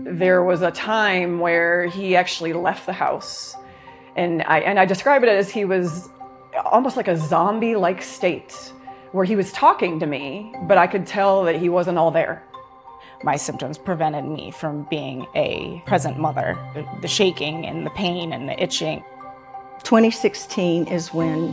There was a time where he actually left the house, and I describe it as he was almost like a zombie-like state, where he was talking to me, but I could tell that he wasn't all there. My symptoms prevented me from being a present mother. The shaking and the pain and the itching. 2016 is when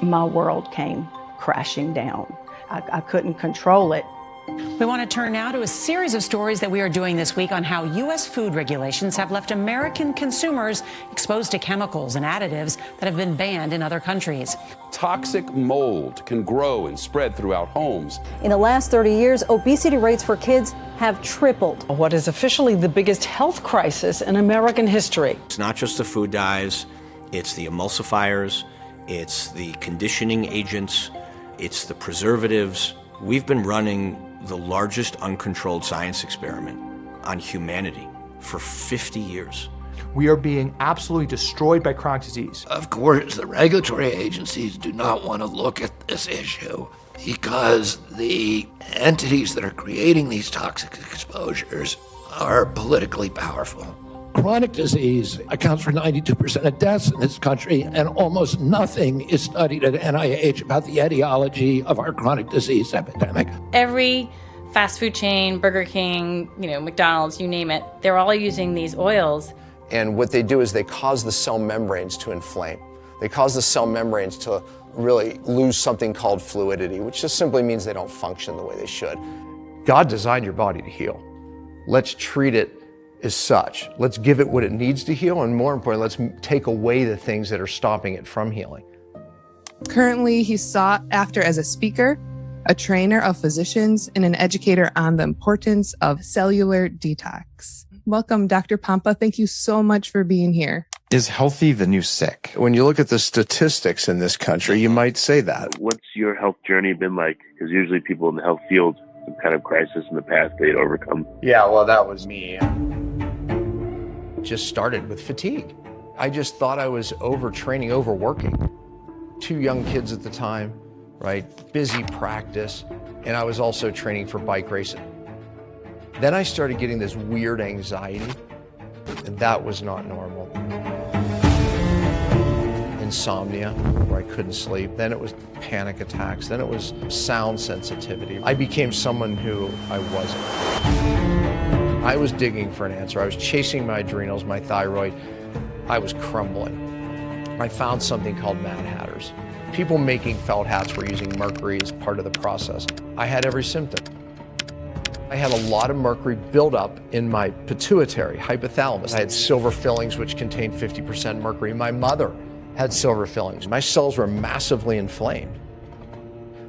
my world came crashing down. I couldn't control it. We want to turn now to a series of stories that we are doing this week on how U.S. food regulations have left American consumers exposed to chemicals and additives that have been banned in other countries. Toxic mold can grow and spread throughout homes. In the last 30 years, obesity rates for kids have tripled. What is officially the biggest health crisis in American history. It's not just the food dyes, it's the emulsifiers, it's the conditioning agents, it's the preservatives. We've been running the largest uncontrolled science experiment on humanity for 50 years. We are being absolutely destroyed by chronic disease. Of course, the regulatory agencies do not want to look at this issue because the entities that are creating these toxic exposures are politically powerful. Chronic disease accounts for 92% of deaths in this country, and almost nothing is studied at NIH about the etiology of our chronic disease epidemic. Every fast food chain, Burger King, McDonald's, you name it, they're all using these oils. And what they do is they cause the cell membranes to inflame. They cause the cell membranes to really lose something called fluidity, which just simply means they don't function the way they should. God designed your body to heal. Let's treat it as such. Let's give it what it needs to heal, and more importantly, let's take away the things that are stopping it from healing. Currently, he's sought after as a speaker, a trainer of physicians, and an educator on the importance of cellular detox. Welcome, Dr. Pompa. Thank you so much for being here. Is healthy the new sick? When you look at the statistics in this country, you might say that. What's your health journey been like? Because usually people in the health field, some kind of crisis in the past they'd overcome. Yeah, well, that was me. Just started with fatigue. I just thought I was overtraining, overworking. 2 young kids at the time, right? Busy practice. And I was also training for bike racing. Then I started getting this weird anxiety, and that was not normal. Insomnia, where I couldn't sleep. Then it was panic attacks. Then it was sound sensitivity. I became someone who I wasn't. I was digging for an answer. I was chasing my adrenals, my thyroid. I was crumbling. I found something called Mad Hatters. People making felt hats were using mercury as part of the process. I had every symptom. I had a lot of mercury buildup in my pituitary, hypothalamus. I had silver fillings, which contained 50% mercury. My mother had silver fillings. My cells were massively inflamed.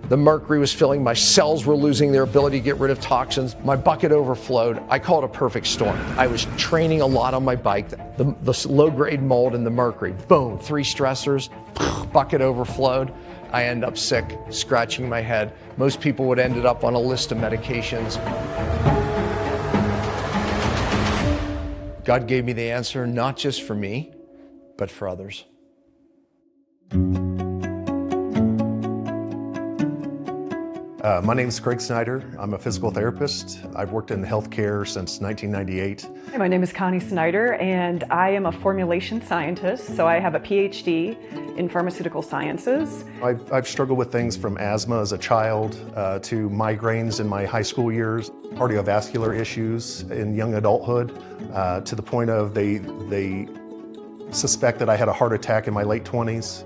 The mercury was filling, my cells were losing their ability to get rid of toxins, my bucket overflowed. I call it a perfect storm. I was training a lot on my bike, the low-grade mold and the mercury, boom, 3 stressors, bucket overflowed. I end up sick, scratching my head. Most people would end up on a list of medications. God gave me the answer, not just for me, but for others. My name is Snyder. I'm a physical therapist. I've worked in healthcare since 1998. Hi, my name is Snyder, and I am a formulation scientist, so I have a PhD in pharmaceutical sciences. I've struggled with things from asthma as a child to migraines in my high school years, cardiovascular issues in young adulthood, to the point of they suspect that I had a heart attack in my late 20s.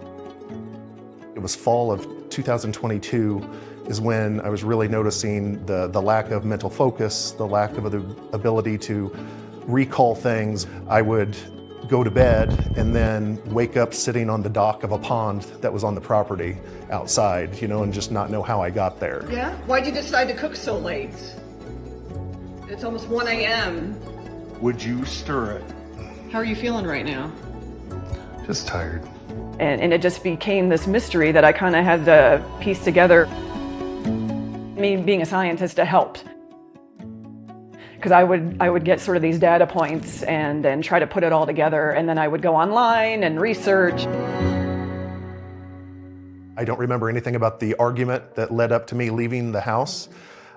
It was fall of 2022 is when I was really noticing the lack of mental focus, the lack of the ability to recall things. I would go to bed and then wake up sitting on the dock of a pond that was on the property outside, and just not know how I got there. Yeah? Why'd you decide to cook so late? It's almost 1 a.m. Would you stir it? How are you feeling right now? Just tired. And it just became this mystery that I kind of had to piece together. Me being a scientist helped, because I would get sort of these data points and then try to put it all together, and then I would go online and research. I don't remember anything about the argument that led up to me leaving the house.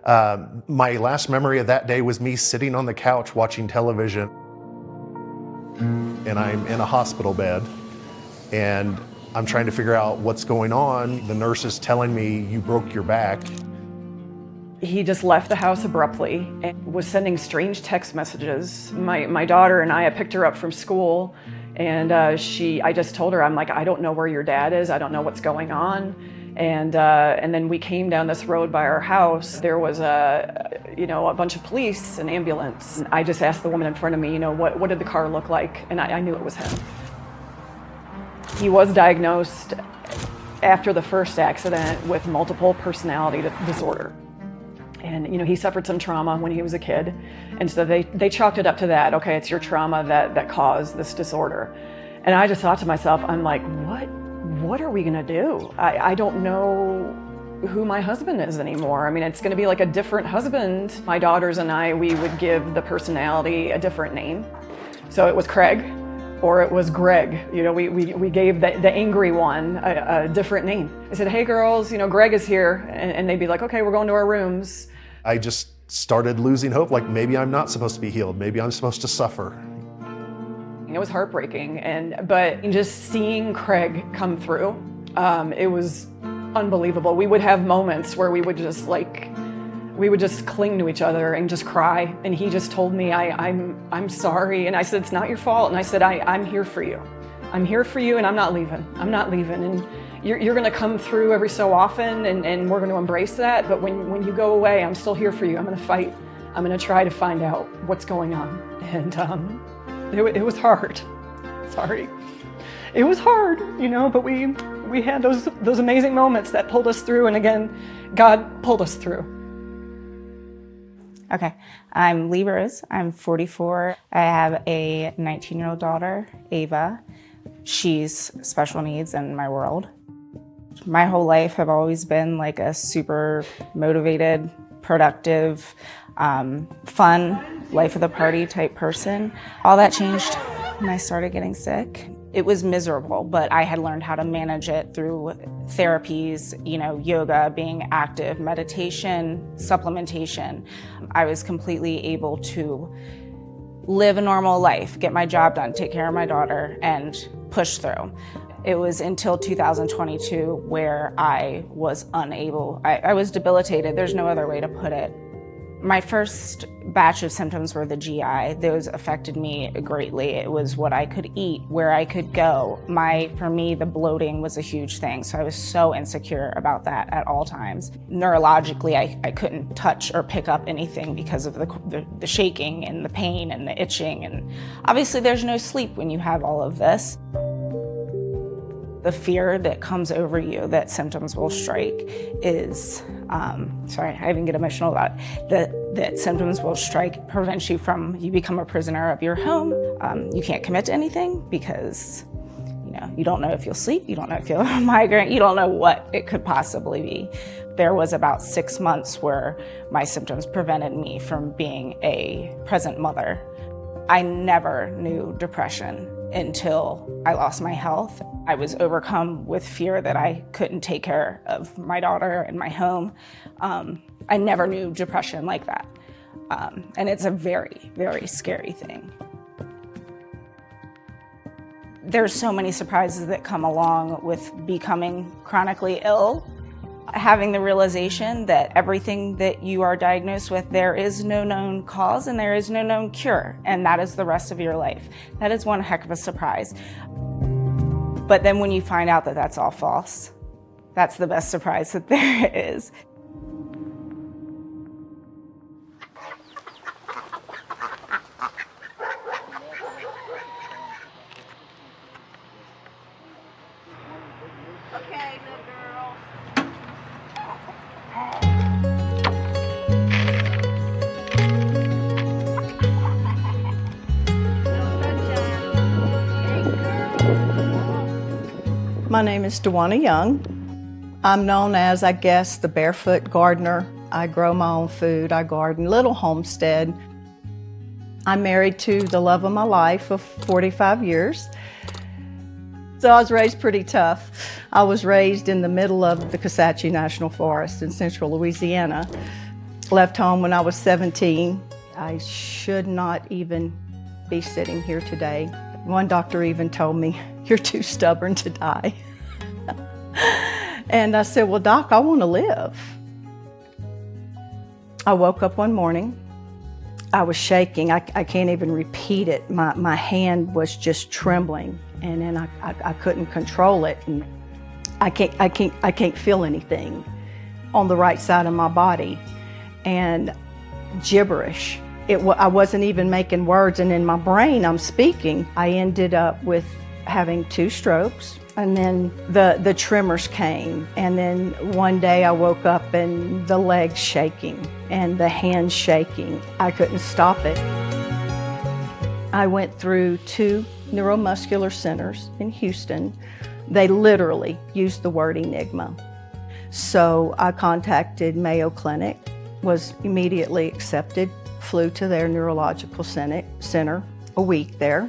My last memory of that day was me sitting on the couch watching television, and I'm in a hospital bed, and I'm trying to figure out what's going on. The nurse is telling me, you broke your back. He just left the house abruptly and was sending strange text messages. My daughter and I picked her up from school, and I just told her, I'm like, I don't know where your dad is. I don't know what's going on. And then we came down this road by our house. There was a bunch of police, an ambulance. I just asked the woman in front of me, what did the car look like? And I knew it was him. He was diagnosed after the first accident with multiple personality disorder. And he suffered some trauma when he was a kid. And so they chalked it up to that. Okay, it's your trauma that caused this disorder. And I just thought to myself, I'm like, what are we gonna do? I don't know who my husband is anymore. I mean, it's gonna be like a different husband. My daughters and I, we would give the personality a different name. So it was Craig, or it was Greg. We gave the angry one a different name. I said, hey girls, Greg is here. And they'd be like, okay, we're going to our rooms. I just started losing hope, like maybe I'm not supposed to be healed. Maybe I'm supposed to suffer. It was heartbreaking, but just seeing Craig come through, it was unbelievable. We would have moments where we would just cling to each other and just cry. And he just told me, I'm sorry. And I said, it's not your fault. And I said, I'm here for you. I'm here for you, and I'm not leaving. I'm not leaving. And you're gonna come through every so often, and we're gonna embrace that. But when you go away, I'm still here for you. I'm gonna fight. I'm gonna try to find out what's going on. And it was hard. Sorry. It was hard, but we had those amazing moments that pulled us through. And again, God pulled us through. Okay, I'm Lee Rose. I'm 44. I have a 19-year-old daughter, Ava. She's special needs in my world. My whole life I've always been like a super motivated, productive, fun, life of the party type person. All that changed when I started getting sick. It was miserable, but I had learned how to manage it through therapies, yoga, being active, meditation, supplementation. I was completely able to live a normal life, get my job done, take care of my daughter, and push through. It was until 2022 where I was unable, I was debilitated. There's no other way to put it. My first batch of symptoms were the GI. Those affected me greatly. It was what I could eat, where I could go. For me, the bloating was a huge thing, so I was so insecure about that at all times. Neurologically, I couldn't touch or pick up anything because of the shaking and the pain and the itching, and obviously there's no sleep when you have all of this. The fear that comes over you that symptoms will strike is, sorry, I even get emotional about it, that symptoms will strike prevents you become a prisoner of your home. You can't commit to anything because you don't know if you'll sleep, you don't know if you'll have a migraine, you don't know what it could possibly be. There was about 6 months where my symptoms prevented me from being a present mother. I never knew depression until I lost my health. I was overcome with fear that I couldn't take care of my daughter and my home. I never knew depression like that. And it's a very, very scary thing. There's so many surprises that come along with becoming chronically ill. Having the realization that everything that you are diagnosed with, there is no known cause and there is no known cure, and that is the rest of your life. That is one heck of a surprise. But then when you find out that that's all false, that's the best surprise that there is. Okay, little girl. My name is Dewana Young. I'm known as, I guess, the barefoot gardener. I grow my own food, I garden, little homestead. I'm married to the love of my life of 45 years. So I was raised pretty tough. I was raised in the middle of the Kisatchie National Forest in central Louisiana. Left home when I was 17. I should not even be sitting here today. One doctor even told me, "You're too stubborn to die." And I said, "Well, Doc, I want to live." I woke up one morning. I was shaking. I can't even repeat it. My hand was just trembling, and then I couldn't control it. And I can't feel anything on the right side of my body, and gibberish. I wasn't even making words, and in my brain I'm speaking. I ended up with having 2 strokes, and then the tremors came, and then one day I woke up and the legs shaking and the hands shaking. I couldn't stop it. I went through 2 neuromuscular centers in Houston. They literally used the word enigma. So I contacted Mayo Clinic, was immediately accepted, flew to their neurological center, a week there.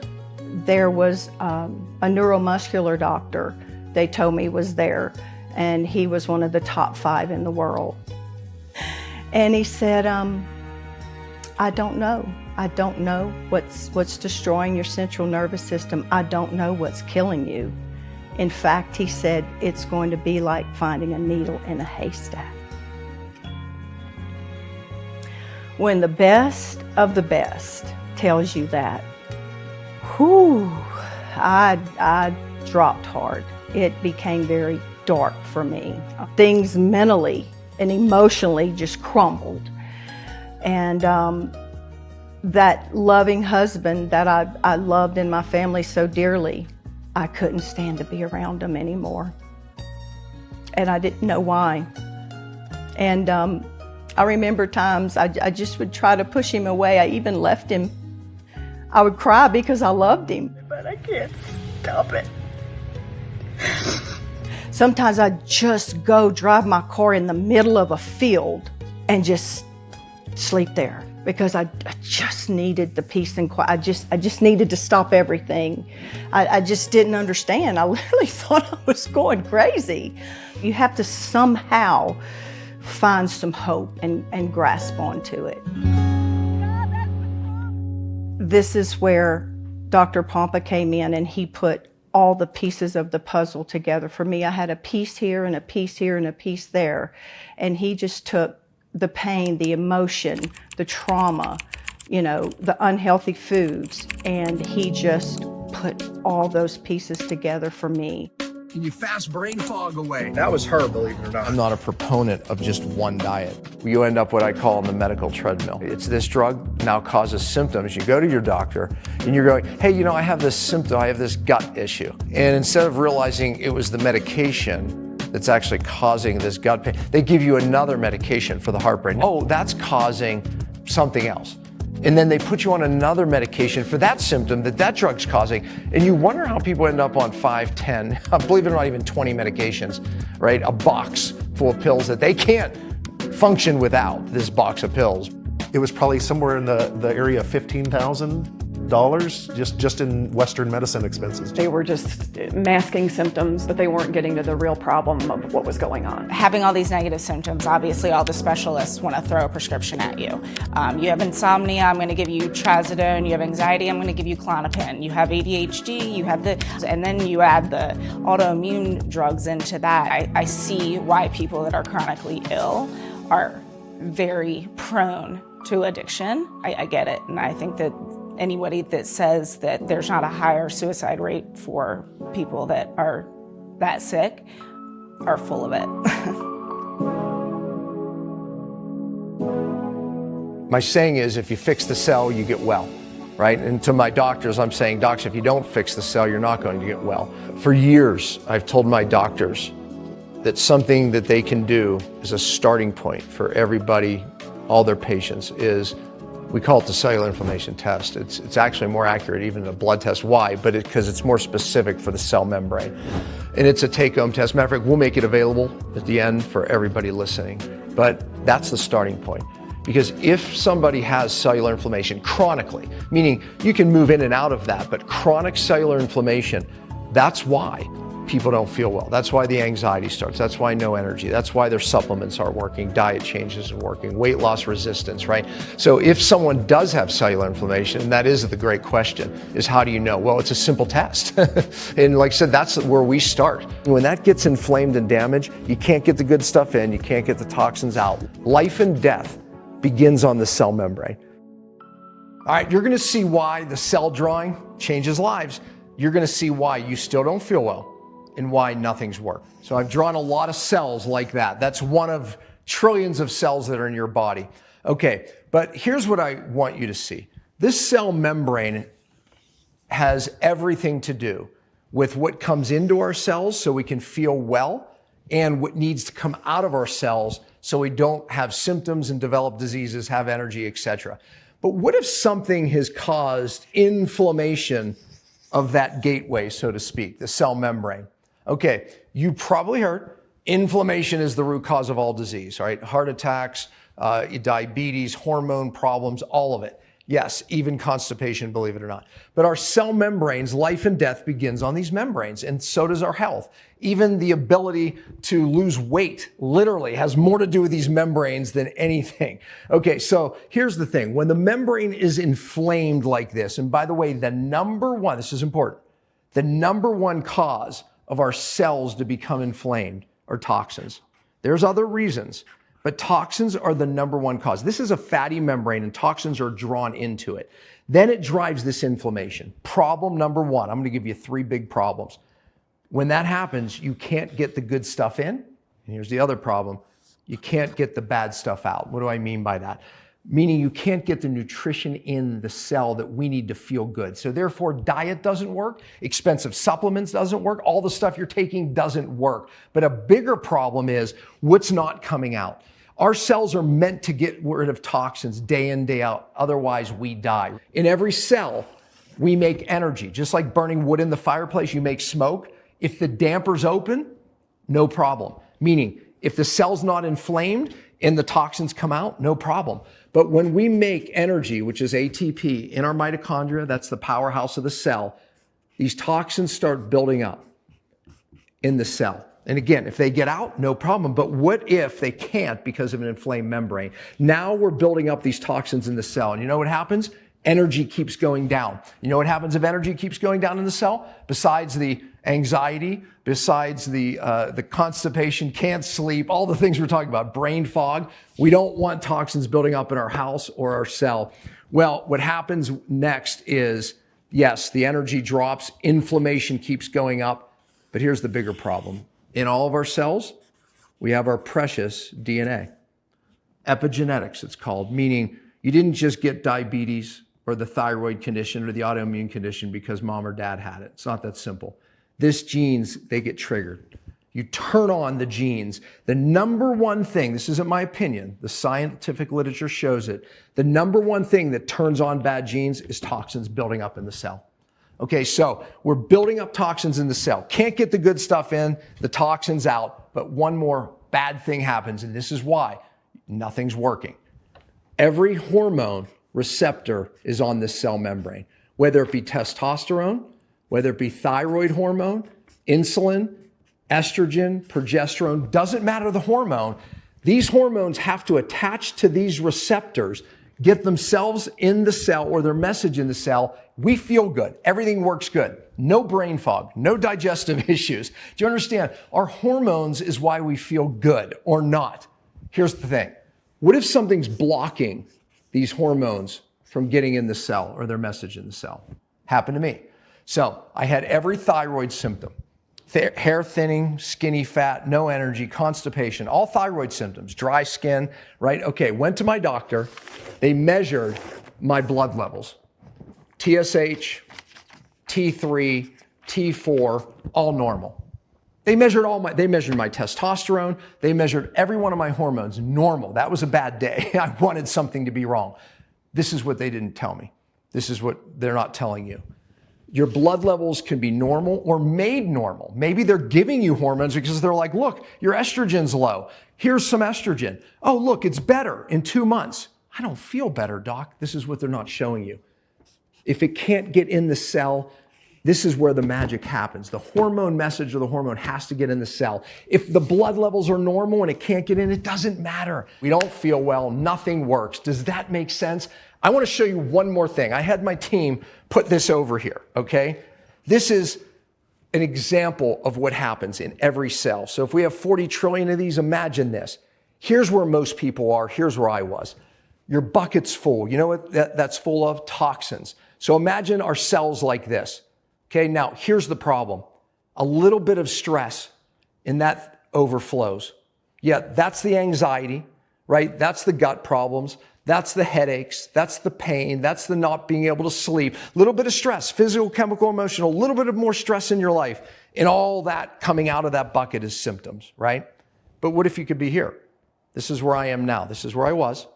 There was a neuromuscular doctor they told me was there, and he was one of the top 5 in the world. And he said, I don't know. I don't know what's destroying your central nervous system. I don't know what's killing you. In fact, he said, it's going to be like finding a needle in a haystack. When the best of the best tells you that, whew, I dropped hard. It became very dark for me. Things mentally and emotionally just crumbled. And that loving husband that I loved in my family so dearly, I couldn't stand to be around him anymore. And I didn't know why. And I remember times I just would try to push him away. I even left him. I would cry because I loved him, but I can't stop it. Sometimes I'd just go drive my car in the middle of a field and just sleep there because I just needed the peace and quiet. I just needed to stop everything. I just didn't understand. I literally thought I was going crazy. You have to somehow find some hope and grasp onto it. This is where Dr. Pompa came in, and he put all the pieces of the puzzle together for me. I had a piece here and a piece here and a piece there, and he just took the pain, the emotion, the trauma, you know, the unhealthy foods, and he just put all those pieces together for me. Can you fast brain fog away? That was her, believe it or not. I'm not a proponent of just one diet. You end up what I call on the medical treadmill. It's this drug now causes symptoms. You go to your doctor and you're going, hey, you know, I have this symptom, I have this gut issue. And instead of realizing it was the medication that's actually causing this gut pain, they give you another medication for the heartburn. Oh, that's causing something else. And then they put you on another medication for that symptom that drug's causing. And you wonder how people end up on 5, 10, believe it or not, even 20 medications, right? A box full of pills that they can't function without this box of pills. It was probably somewhere in the area of $15,000 just in Western medicine expenses. They were just masking symptoms, but they weren't getting to the real problem of what was going on. Having all these negative symptoms, obviously all the specialists want to throw a prescription at you. You have insomnia, I'm going to give you trazodone. You have anxiety, I'm going to give you Klonopin. You have ADHD, you have and then you add the autoimmune drugs into that. I see why people that are chronically ill are very prone to addiction. I get it, and I think that anybody that says that there's not a higher suicide rate for people that are that sick are full of it. My saying is, if you fix the cell, you get well, right? And to my doctors, I'm saying, docs, if you don't fix the cell, you're not going to get well. For years, I've told my doctors that something that they can do as a starting point for everybody, all their patients, is we call it the cellular inflammation test. It's actually more accurate even than a blood test. Why? But because it's more specific for the cell membrane. And it's a take-home test. Matter of fact, we'll make it available at the end for everybody listening. But that's the starting point. Because if somebody has cellular inflammation chronically, meaning you can move in and out of that, but chronic cellular inflammation, that's why people don't feel well. That's why the anxiety starts. That's why no energy. That's why their supplements aren't working, diet changes are working, weight loss resistance, right? So if someone does have cellular inflammation, and that is the great question, is how do you know? Well, it's a simple test. And like I said, that's where we start. When that gets inflamed and damaged, you can't get the good stuff in, you can't get the toxins out. Life and death begins on the cell membrane. All right, you're gonna see why the cell drawing changes lives. You're gonna see why you still don't feel well and why nothing's worked. So I've drawn a lot of cells like that. That's one of trillions of cells that are in your body. Okay, but here's what I want you to see. This cell membrane has everything to do with what comes into our cells so we can feel well and what needs to come out of our cells so we don't have symptoms and develop diseases, have energy, etc. But what if something has caused inflammation of that gateway, so to speak, the cell membrane? Okay, you probably heard inflammation is the root cause of all disease, right? Heart attacks, diabetes, hormone problems, all of it. Yes, even constipation, believe it or not. But our cell membranes, life and death begins on these membranes, and so does our health. Even the ability to lose weight literally has more to do with these membranes than anything. Okay, so here's the thing. When the membrane is inflamed like this, and by the way, the number one, this is important, the number one cause of our cells to become inflamed are toxins. There's other reasons, but toxins are the number one cause. This is a fatty membrane and toxins are drawn into it. Then it drives this inflammation. Problem number one, I'm gonna give you 3 big problems. When that happens, you can't get the good stuff in. And here's the other problem. You can't get the bad stuff out. What do I mean by that? Meaning you can't get the nutrition in the cell that we need to feel good. So therefore, diet doesn't work, expensive supplements doesn't work, all the stuff you're taking doesn't work. But a bigger problem is what's not coming out. Our cells are meant to get rid of toxins day in, day out. Otherwise, we die. In every cell, we make energy. Just like burning wood in the fireplace, you make smoke. If the damper's open, no problem. Meaning, if the cell's not inflamed and the toxins come out, no problem. But when we make energy, which is ATP, in our mitochondria, that's the powerhouse of the cell, these toxins start building up in the cell. And again, if they get out, no problem. But what if they can't because of an inflamed membrane? Now we're building up these toxins in the cell. And you know what happens? Energy keeps going down. You know what happens if energy keeps going down in the cell? Besides the anxiety, besides the constipation, can't sleep, all the things we're talking about, brain fog. We don't want toxins building up in our house or our cell. Well, what happens next is, yes, the energy drops, inflammation keeps going up, but here's the bigger problem. In all of our cells, we have our precious DNA. Epigenetics, it's called, meaning you didn't just get diabetes or the thyroid condition or the autoimmune condition because mom or dad had it. It's not that simple. These genes, they get triggered. You turn on the genes. The number one thing, this isn't my opinion, the scientific literature shows it, the number one thing that turns on bad genes is toxins building up in the cell. Okay, so we're building up toxins in the cell. Can't get the good stuff in, the toxins out, but one more bad thing happens, and this is why nothing's working. Every hormone receptor is on this cell membrane, whether it be testosterone, whether it be thyroid hormone, insulin, estrogen, progesterone, doesn't matter the hormone. These hormones have to attach to these receptors, get themselves in the cell or their message in the cell. We feel good. Everything works good. No brain fog, no digestive issues. Do you understand? Our hormones is why we feel good or not. Here's the thing. What if something's blocking these hormones from getting in the cell or their message in the cell? Happened to me. So I had every thyroid symptom. Hair thinning, skinny fat, no energy, constipation, all thyroid symptoms, dry skin, right? Okay, went to my doctor. They measured my blood levels. TSH, T3, T4, all normal. They measured my testosterone. They measured every one of my hormones, normal. That was a bad day. I wanted something to be wrong. This is what they didn't tell me. This is what they're not telling you. Your blood levels can be normal or made normal. Maybe they're giving you hormones because they're like, look, your estrogen's low. Here's some estrogen. Oh, look, it's better in 2 months. I don't feel better, doc. This is what they're not showing you. If it can't get in the cell, This is where the magic happens. The hormone message of the hormone has to get in the cell. If the blood levels are normal and it can't get in, it doesn't matter. We don't feel well, nothing works. Does that make sense? I want to show you one more thing. I had my team put this over here, okay? This is an example of what happens in every cell. So if we have 40 trillion of these, imagine this. Here's where most people are. Here's where I was. Your bucket's full. You know what that's full of? Toxins. So imagine our cells like this. Okay, now here's the problem. A little bit of stress and that overflows. Yeah, that's the anxiety, right? That's the gut problems. That's the headaches. That's the pain. That's the not being able to sleep. A little bit of stress, physical, chemical, emotional, a little bit of more stress in your life. And all that coming out of that bucket is symptoms, right? But what if you could be here? This is where I am now. This is where I was.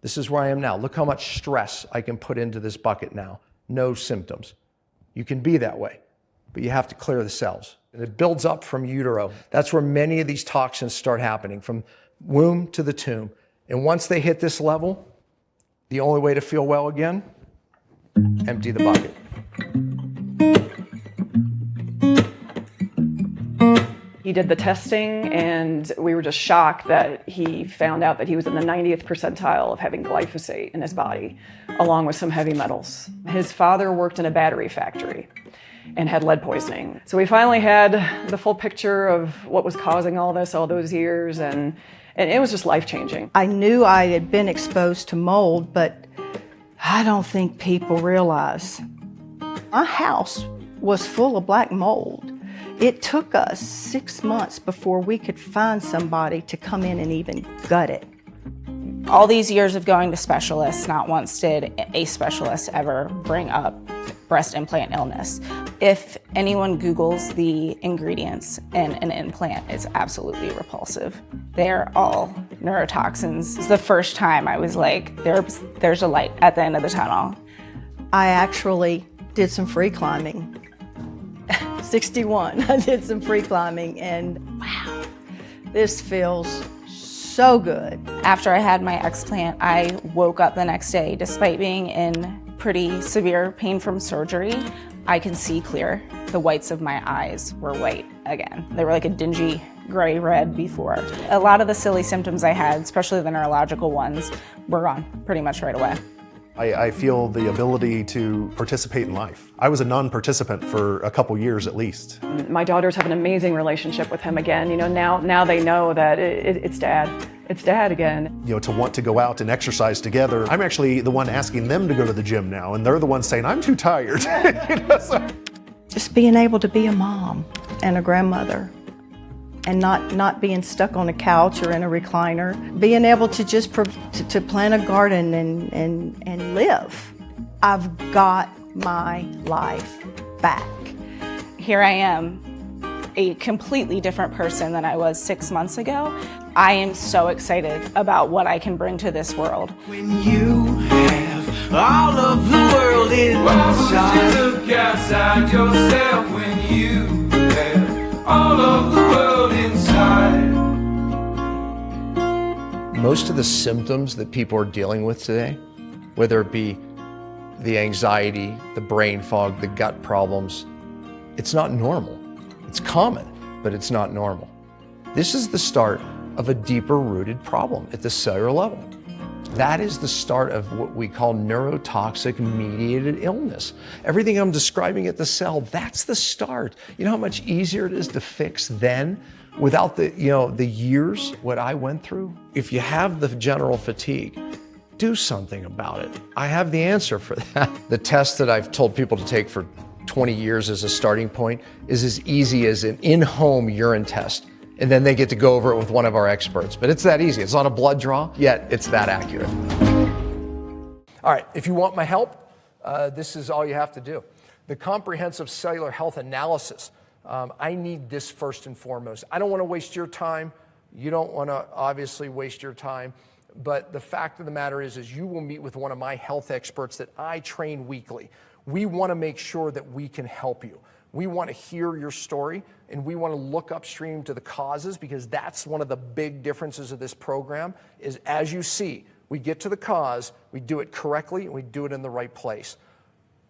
This is where I am now. Look how much stress I can put into this bucket now. No symptoms. You can be that way, but you have to clear the cells. And it builds up from utero. That's where many of these toxins start happening, from womb to the tomb. And once they hit this level, the only way to feel well again, empty the bucket. He did the testing, and we were just shocked that he found out that he was in the 90th percentile of having glyphosate in his body, along with some heavy metals. His father worked in a battery factory and had lead poisoning. So we finally had the full picture of what was causing all this all those years, and it was just life-changing. I knew I had been exposed to mold, but I don't think people realize. My house was full of black mold. It took us 6 months before we could find somebody to come in and even gut it. All these years of going to specialists, not once did a specialist ever bring up breast implant illness. If anyone Googles the ingredients in an implant, it's absolutely repulsive. They're all neurotoxins. It's the first time I was like, there's a light at the end of the tunnel. I actually did some free climbing. 61, I did some free climbing, and wow, this feels so good. After I had my explant, I woke up the next day, despite being in pretty severe pain from surgery. I can see clear. The whites of my eyes were white again. They were like a dingy gray red before. A lot of the silly symptoms I had, especially the neurological ones, were gone pretty much right away. I feel the ability to participate in life. I was a non-participant for a couple years at least. My daughters have an amazing relationship with him again. You know, now they know that it's Dad. It's Dad again. You know, to want to go out and exercise together. I'm actually the one asking them to go to the gym now, and they're the ones saying, I'm too tired. You know, so. Just being able to be a mom and a grandmother, and not being stuck on a couch or in a recliner, being able to just to plant a garden and live. I've got my life back. Here I am, a completely different person than I was 6 months ago. I am so excited about what I can bring to this world. When you have all of the world inside. Why would you look outside yourself when you have all of the world inside? Most of the symptoms that people are dealing with today, whether it be the anxiety, the brain fog, the gut problems, it's not normal. It's common, but it's not normal. This is the start of a deeper rooted problem at the cellular level. That is the start of what we call neurotoxic mediated illness. Everything I'm describing at the cell, that's the start. You know how much easier it is to fix then without the years what I went through? If you have the general fatigue, do something about it. I have the answer for that. The test that I've told people to take for 20 years as a starting point is as easy as an in-home urine test. And then they get to go over it with one of our experts. But it's that easy. It's not a blood draw, yet it's that accurate. All right, if you want my help, this is all you have to do. The comprehensive cellular health analysis. I need this first and foremost. I don't want to waste your time. You don't want to obviously waste your time. But the fact of the matter is you will meet with one of my health experts that I train weekly. We want to make sure that we can help you. We want to hear your story, and we want to look upstream to the causes, because that's one of the big differences of this program is, as you see, we get to the cause, we do it correctly, and we do it in the right place.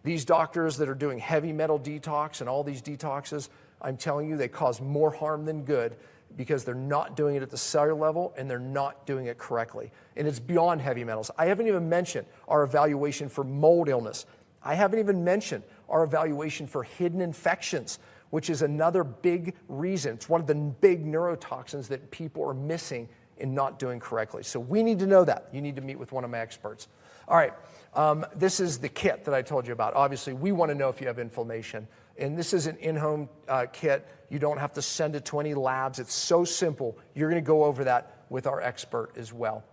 These doctors that are doing heavy metal detox and all these detoxes, I'm telling you, they cause more harm than good because they're not doing it at the cellular level and they're not doing it correctly. And it's beyond heavy metals. I haven't even mentioned our evaluation for mold illness. I haven't even mentioned our evaluation for hidden infections, which is another big reason. It's one of the big neurotoxins that people are missing and not doing correctly. So we need to know that. You need to meet with one of my experts. All right, this is the kit that I told you about. Obviously, we want to know if you have inflammation. And this is an in-home kit. You don't have to send it to any labs. It's so simple. You're going to go over that with our expert as well.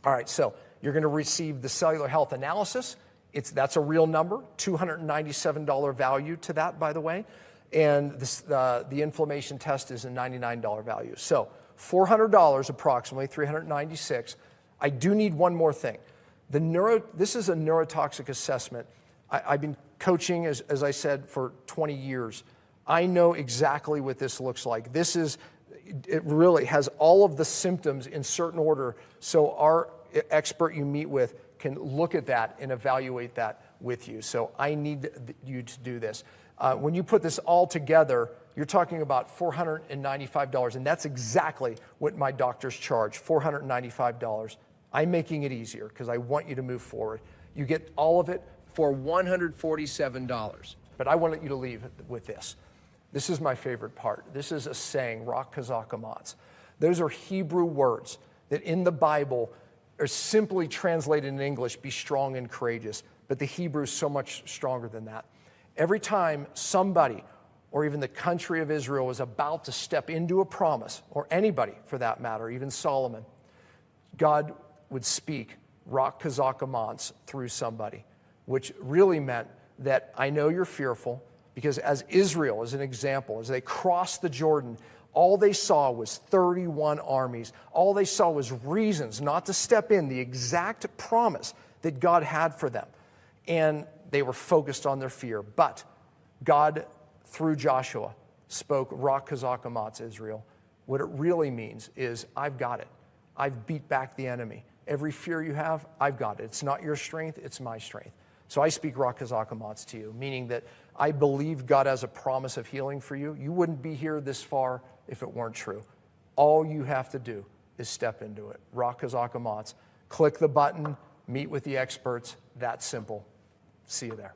All right, so you're going to receive the cellular health analysis. That's a real number, $297 value to that, by the way. And this, the inflammation test is a $99 value. So $400 approximately, $396. I do need one more thing. This is a neurotoxic assessment. I've been coaching, as I said, for 20 years. I know exactly what this looks like. It really has all of the symptoms in certain order, so our expert you meet with can look at that and evaluate that with you. So I need you to do this. When you put this all together, you're talking about $495, and that's exactly what my doctors charge, $495. I'm making it easier because I want you to move forward. You get all of it for $147. But I want you to leave with this. This is my favorite part. This is a saying, Rak Kazakamats. Those are Hebrew words that in the Bible are simply translated in English, be strong and courageous. But the Hebrew is so much stronger than that. Every time somebody, or even the country of Israel, was about to step into a promise, or anybody for that matter, even Solomon, God would speak Rak Kazakamats through somebody, which really meant that I know you're fearful, because as Israel, as an example, as they crossed the Jordan, all they saw was 31 armies. All they saw was reasons not to step in the exact promise that God had for them. And they were focused on their fear. But God, through Joshua, spoke Rak Kazakamats, Israel. What it really means is, I've got it. I've beat back the enemy. Every fear you have, I've got it. It's not your strength, it's my strength. So I speak Rak Kazakamats to you, meaning that I believe God has a promise of healing for you. You wouldn't be here this far if it weren't true. All you have to do is step into it. Rak Kazakamats. Click the button, meet with the experts. That simple. See you there.